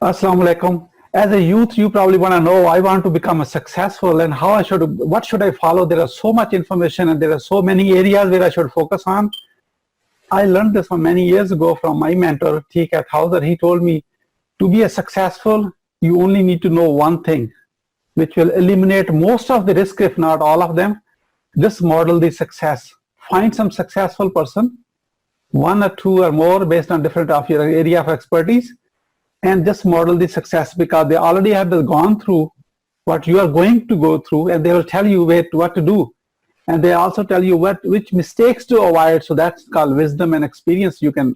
Assalamu alaikum. As a youth, you probably want to know, I want to become a successful and what should I follow? There is so much information and there are so many areas where I should focus on. I learned this from many years ago from my mentor, T.K. Thouser. He told me to be a successful, you only need to know one thing, which will eliminate most of the risk, if not all of them. Just model the success. Find some successful person, one or two or more based on different of your area of expertise, and just model the success because they already have gone through what you are going to go through, and they will tell you what to do. And they also tell you which mistakes to avoid. So that's called wisdom and experience. You can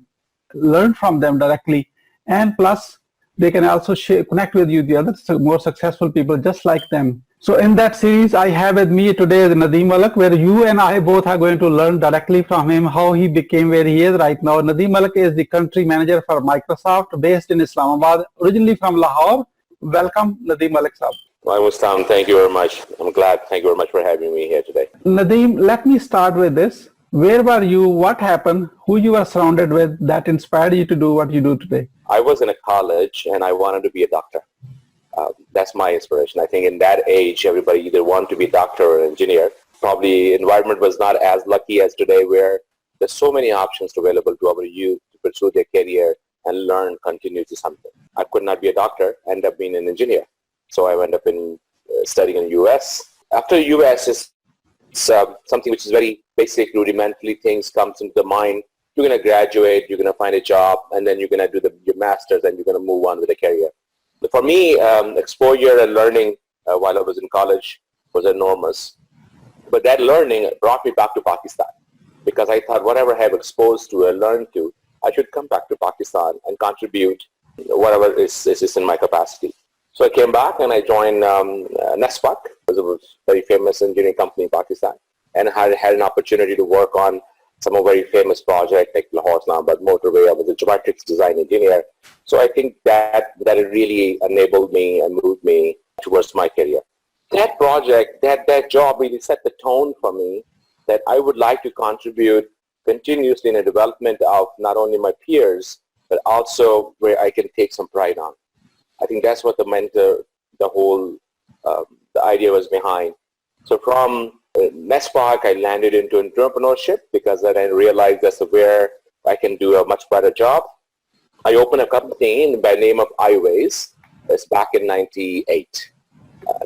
learn from them directly. And plus, they can also connect with you, the other more successful people just like them. So in that series, I have with me today Nadeem Malik, where you and I both are going to learn directly from him how he became where he is right now. Nadeem Malik is the country manager for Microsoft based in Islamabad, originally from Lahore. Welcome, Nadeem Malik Saab. Mustam, thank you very much. I'm glad. Thank you very much for having me here today. Nadeem, let me start with this. Where were you? What happened? Who you were surrounded with that inspired you to do what you do today? I was in a college and I wanted to be a doctor. That's my inspiration. I think in that age, everybody either wanted to be a doctor or an engineer. Probably environment was not as lucky as today where there's so many options available to our youth to pursue their career and learn, continue to something. I could not be a doctor, end up being an engineer. So I went up in studying in the U.S. After U.S. is something which is very basic, rudimentary things comes into the mind. You're going to graduate, you're going to find a job, and then you're going to do your master's, and you're going to move on with a career. For me, exposure and learning while I was in college was enormous. But that learning brought me back to Pakistan because I thought whatever I have exposed to and learned to, I should come back to Pakistan and contribute whatever is in my capacity. So I came back and I joined NSPAC, which was a very famous engineering company in Pakistan, and I had an opportunity to work on some of very famous projects like Lahore-Islamabad motorway. I was a geometrics design engineer. So I think that it really enabled me and moved me towards my career. That project, that job really set the tone for me that I would like to contribute continuously in the development of not only my peers, but also where I can take some pride on. I think that's what the idea was behind. So from NSPAC, I landed into Entrepreneurship because then I realized that's where I can do a much better job. I opened a company by the name of iWays. It's back in 98.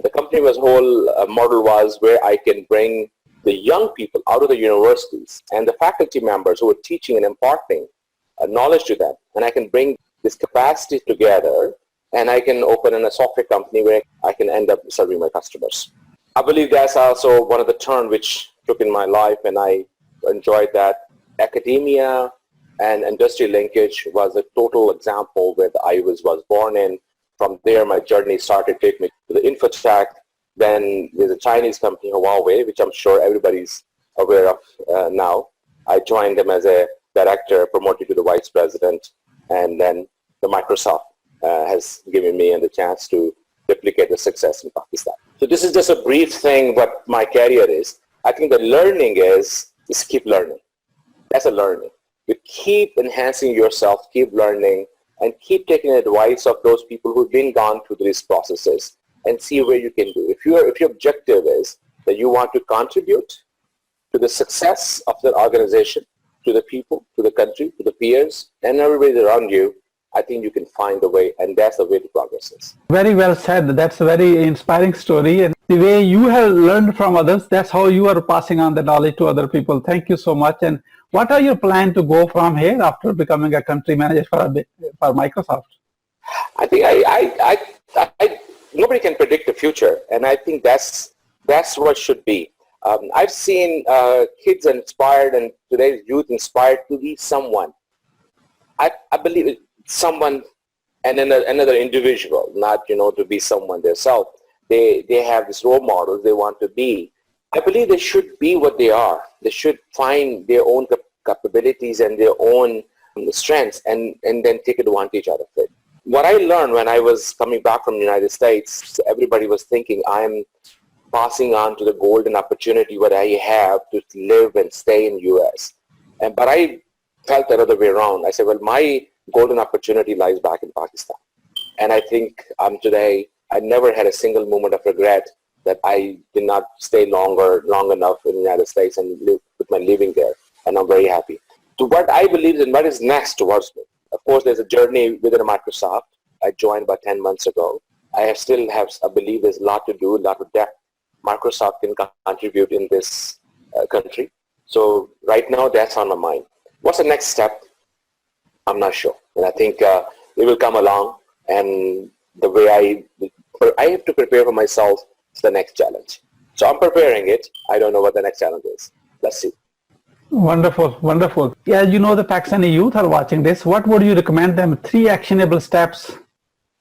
The company's whole model was where I can bring the young people out of the universities and the faculty members who are teaching and imparting knowledge to them. And I can bring this capacity together and I can open in a software company where I can end up serving my customers. I believe that's also one of the turns which took in my life, and I enjoyed that. Academia and industry linkage was a total example where the iWays was born in. From there, my journey started to take me to the infotech. Then there's a Chinese company, Huawei, which I'm sure everybody's aware of now. I joined them as a director, promoted to the vice president, and then the Microsoft has given me the chance to replicate the success in Pakistan. So this is just a brief thing what my career is. I think the learning is keep learning. That's a learning. You keep enhancing yourself, keep learning, and keep taking advice of those people who've been gone through these processes and see where you can do. If your objective is that you want to contribute to the success of the organization, to the people, to the country, to the peers, and everybody around you, I think you can find a way, and that's the way to progress is. Very well said. That's a very inspiring story. And the way you have learned from others, that's how you are passing on the knowledge to other people. Thank you so much. And what are your plans to go from here after becoming a country manager for Microsoft? I think nobody can predict the future, and I think that's what should be. I've seen kids inspired and today's youth inspired to be someone. I believe someone and another individual, not to be someone themselves. They have this role models they want to be. I believe they should be what they are. They should find their own capabilities and their own strengths and then take advantage out of it. What I learned when I was coming back from the United States, everybody was thinking I'm passing on to the golden opportunity what I have to live and stay in the U.S. But I felt the other way around. I said, well, my golden opportunity lies back in Pakistan. And I think today, I never had a single moment of regret that I did not stay long enough in the United States and live with my living there. And I'm very happy. To what I believe in, what is next towards me. Of course, there's a journey within Microsoft. I joined about 10 months ago. I believe there's a lot to do, a lot of depth Microsoft can contribute in this country. So right now, that's on my mind. What's the next step? I'm not sure. And I think it will come along. And the way I have to prepare for myself is the next challenge. So I'm preparing it. I don't know what the next challenge is. Let's see. Wonderful, wonderful. As you know, the Pakistani youth are watching this. What would you recommend them? 3 actionable steps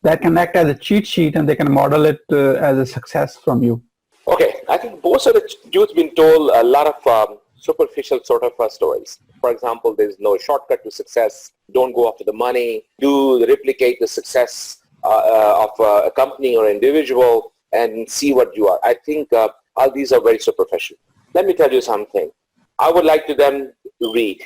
that can act as a cheat sheet and they can model it as a success from you. Okay, I think most of the youth been told a lot of superficial sort of stories. For example, there's no shortcut to success. Don't go after the money. Replicate the success of a company or individual and see what you are. I think all these are very superficial. Let me tell you something. I would like them to read.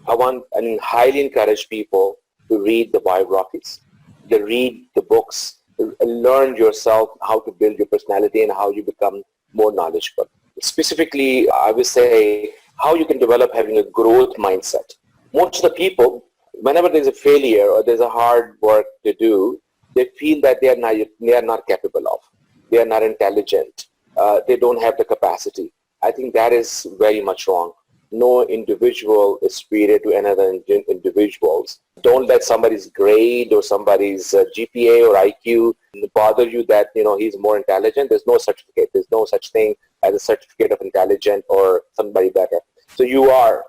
I want and highly encourage people to read the biographies, to read the books, learn yourself how to build your personality and how you become more knowledgeable. Specifically, I would say how you can develop having a growth mindset. Most of the people, whenever there's a failure or there's a hard work to do, they feel that they are not capable of. They are not intelligent. They don't have the capacity. I think that is very much wrong. No individual is superior to another individuals. Don't let somebody's grade or somebody's GPA or IQ bother you that he's more intelligent. There's no certificate. There's no such thing as a certificate of intelligent or somebody better. So you are.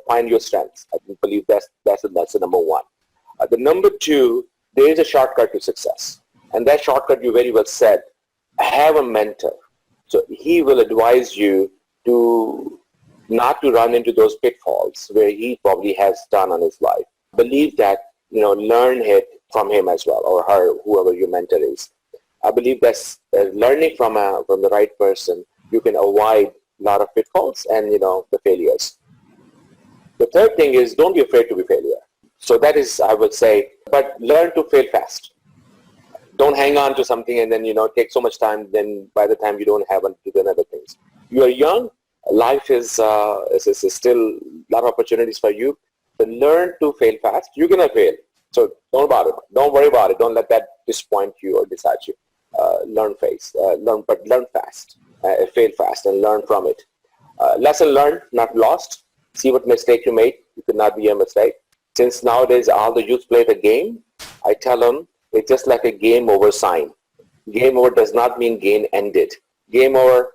Find your strengths. I believe that's the number one. The number two, there is a shortcut to success, and that shortcut you very well said. Have a mentor. So he will advise you to not to run into those pitfalls where he probably has done on his life. Believe that, learn it from him as well, or her, whoever your mentor is. I believe that's learning from the right person, you can avoid a lot of pitfalls and, the failures. The third thing is don't be afraid to be failure. So that is, I would say, but learn to fail fast. Don't hang on to something and then, take so much time, then by the time you don't have to do other things. You are young. Life is still a lot of opportunities for you. But learn to fail fast. You're going to fail. So don't worry about it. Don't let that disappoint you or decide you. Learn fast. Fail fast and learn from it. Lesson learned, not lost. See what mistake you made. It could not be a mistake. Since nowadays all the youth play the game, I tell them it's just like a game over sign. Game over does not mean game ended. Game over,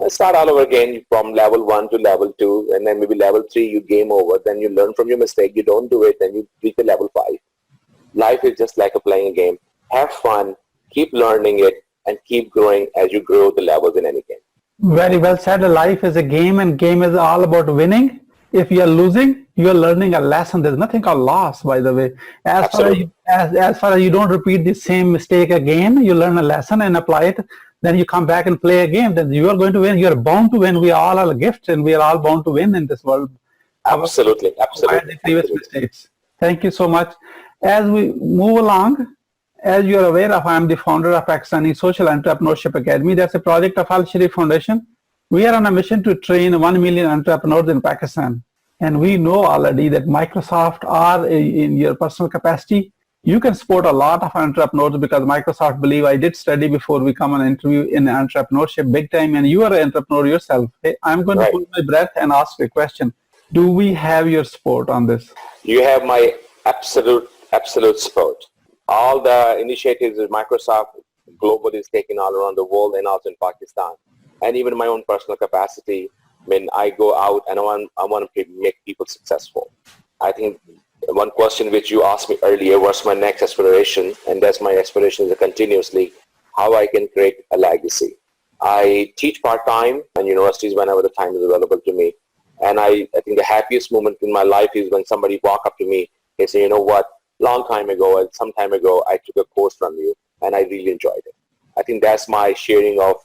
start all over again from level 1 to level 2, and then maybe level 3 you game over. Then you learn from your mistake. You don't do it, then you reach the level 5. Life is just like playing a game. Have fun, keep learning it, and keep growing as you grow the levels in any game. Very well said. Life is a game, and game is all about winning. If you are losing, you are learning a lesson. There's nothing called loss, by the way. As far as you don't repeat the same mistake again, you learn a lesson and apply it. Then you come back and play a game. Then you are going to win. You are bound to win. We all are gifts, and we are all bound to win in this world. Absolutely. The previous mistakes. Thank you so much. As we move along, as you are aware of, I am the founder of Pakistani Social Entrepreneurship Academy. That's a project of Al Sharif Foundation. We are on a mission to train 1 million entrepreneurs in Pakistan. And we know already that Microsoft are in your personal capacity. You can support a lot of entrepreneurs because Microsoft believe, I did study before we come on an interview in entrepreneurship big time, and you are an entrepreneur yourself. Hey, I'm going to hold my breath and ask a question. Do we have your support on this? You have my absolute support. All the initiatives that Microsoft globally is taking all around the world and also in Pakistan. And even my own personal capacity, when I go out and I want to make people successful. I think one question which you asked me earlier was my next aspiration, and that's my aspiration is continuously how I can create a legacy. I teach part-time in universities whenever the time is available to me. And I think the happiest moment in my life is when somebody walk up to me and say, you know what, long time ago and some time ago, I took a course from you and I really enjoyed it. I think that's my sharing of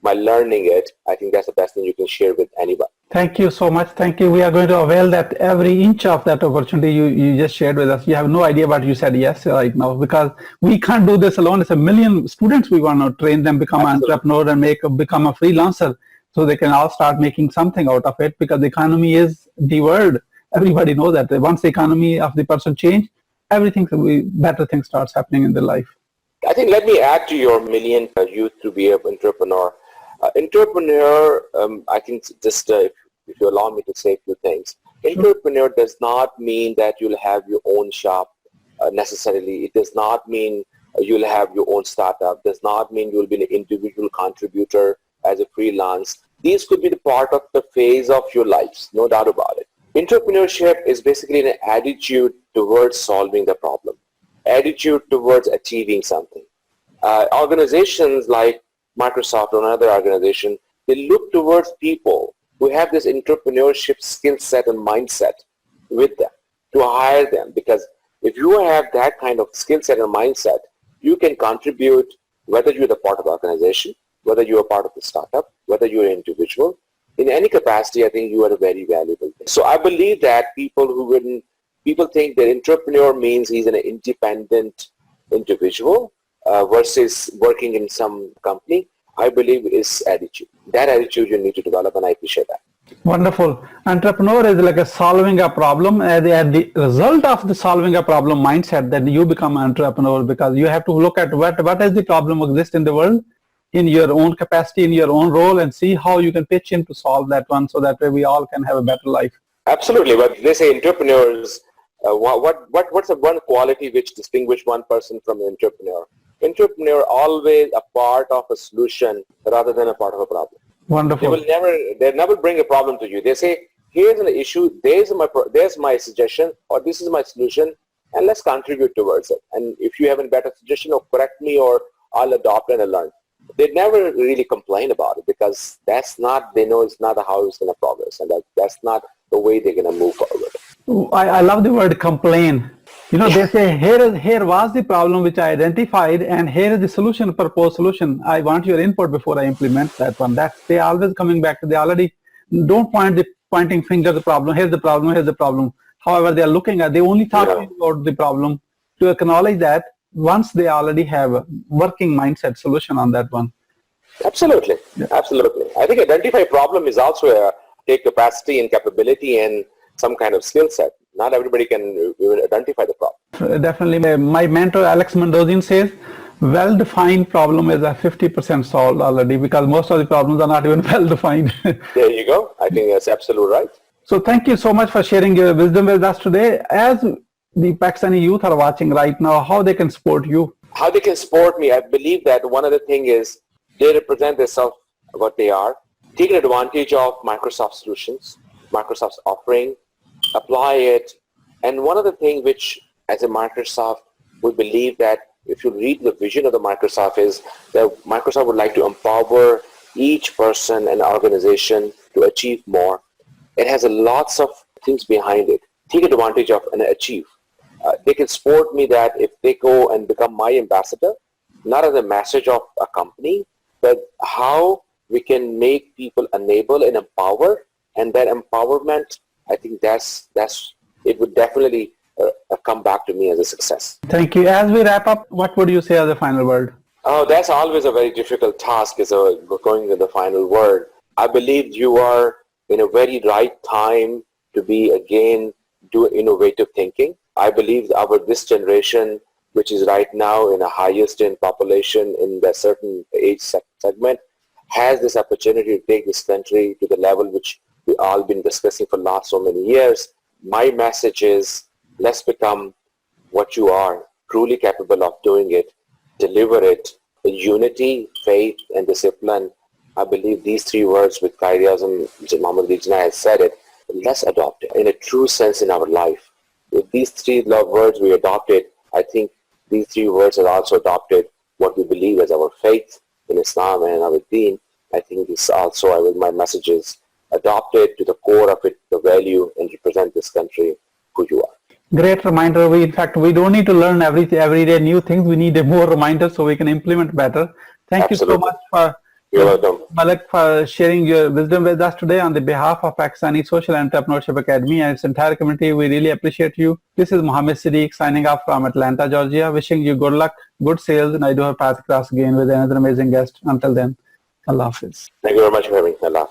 my learning it. I think that's the best thing you can share with anybody. Thank you so much. Thank you. We are going to avail that every inch of that opportunity you just shared with us. You have no idea what you said yes right now, because we can't do this alone. It's a million students we want to train them, become an entrepreneur and become a freelancer, so they can all start making something out of it, because the economy is the world. Everybody knows that. Once the economy of the person change, everything, better things starts happening in their life. I think let me add to your million youth to be an entrepreneur. I think just if you allow me to say a few things. Entrepreneur does not mean that you'll have your own shop necessarily. It does not mean you'll have your own startup. Does not mean you'll be an individual contributor as a freelance. These could be the part of the phase of your lives, no doubt about it. Entrepreneurship is basically an attitude towards solving the problem, attitude towards achieving something. Organizations like Microsoft or another organization, they look towards people who have this entrepreneurship skill set and mindset with them to hire them, because if you have that kind of skill set and mindset, you can contribute, whether you're the part of the organization, whether you're a part of the startup, whether you're an individual. In any capacity, I think you are a very valuable thing. So I believe that people think that entrepreneur means he's an independent individual versus working in some company. I believe is attitude. That attitude you need to develop, and I appreciate that. Wonderful. Entrepreneur is like a solving a problem. At the result of the solving a problem mindset, then you become an entrepreneur, because you have to look at what is the problem exists in the world in your own capacity, in your own role, and see how you can pitch in to solve that one, so that way we all can have a better life. Absolutely. But they say entrepreneurs, what's the one quality which distinguishes one person from an entrepreneur? Entrepreneur always a part of a solution rather than a part of a problem. Wonderful. They never bring a problem to you. They say, here's an issue, there's my suggestion, or this is my solution, and let's contribute towards it. And if you have a better suggestion, or correct me, or I'll adopt and I'll learn. They never really complain about it, because they know it's not how it's going to progress, and that's not the way they're going to move forward. I love the word complain. They say, here was the problem which I identified, and here is the solution, proposed solution. I want your input before I implement that one. They always coming back to, they already don't pointing finger the problem. Here's the problem, here's the problem. However, they are looking at, they only talking about the problem to acknowledge that once they already have a working mindset solution on that one. Absolutely. Yeah. Absolutely. I think identify problem is also take capacity and capability and some kind of skill set. Not everybody can identify the problem. Definitely. My mentor, Alex Mendozian, says, well-defined problem is at 50% solved already, because most of the problems are not even well-defined. There you go. I think that's absolutely right. So thank you so much for sharing your wisdom with us today. As the Pakistani youth are watching right now, how they can support you? How they can support me? I believe that one of the things is they represent themselves, what they are. Take advantage of Microsoft solutions, Microsoft's offering, apply it. And one of the things which, as a Microsoft, we believe that if you read the vision of the Microsoft, is that Microsoft would like to empower each person and organization to achieve more. It has lots of things behind it. Take advantage of and achieve. They can support me that if they go and become my ambassador, not as a message of a company, but how we can make people enable and empower, and that empowerment, I think it would definitely come back to me as a success. Thank you. As we wrap up, what would you say as a final word? Oh, that's always a very difficult task, is going to the final word. I believe you are in a very right time to be, again, do innovative thinking. I believe this generation, which is right now in the highest in population in the certain age segment, has this opportunity to take this country to the level which we all been discussing for the last so many years. My message is, let's become what you are, truly capable of doing it, deliver it, in unity, faith, and discipline. I believe these three words, with Qaid-e-Azam Muhammad Rijna has said it, let's adopt it in a true sense in our life. With these three words we adopted, I think these three words have also adopted what we believe as our faith in Islam and our deen. I think this also, my message is, adopt it to the core of it, the value, and represent this country who you are. Great reminder. In fact, we don't need to learn every day new things. We need a more reminder so we can implement better. Thank you so much for You're welcome. Malik, for sharing your wisdom with us today on the behalf of Pakistani Social Entrepreneurship Academy and its entire community. We really appreciate you. This is Mohammed Siddique signing off from Atlanta, Georgia. Wishing you good luck, good sales, and I do have path across again with another amazing guest. Until then, Allah Hafiz. Thank you very much for having me. Allah.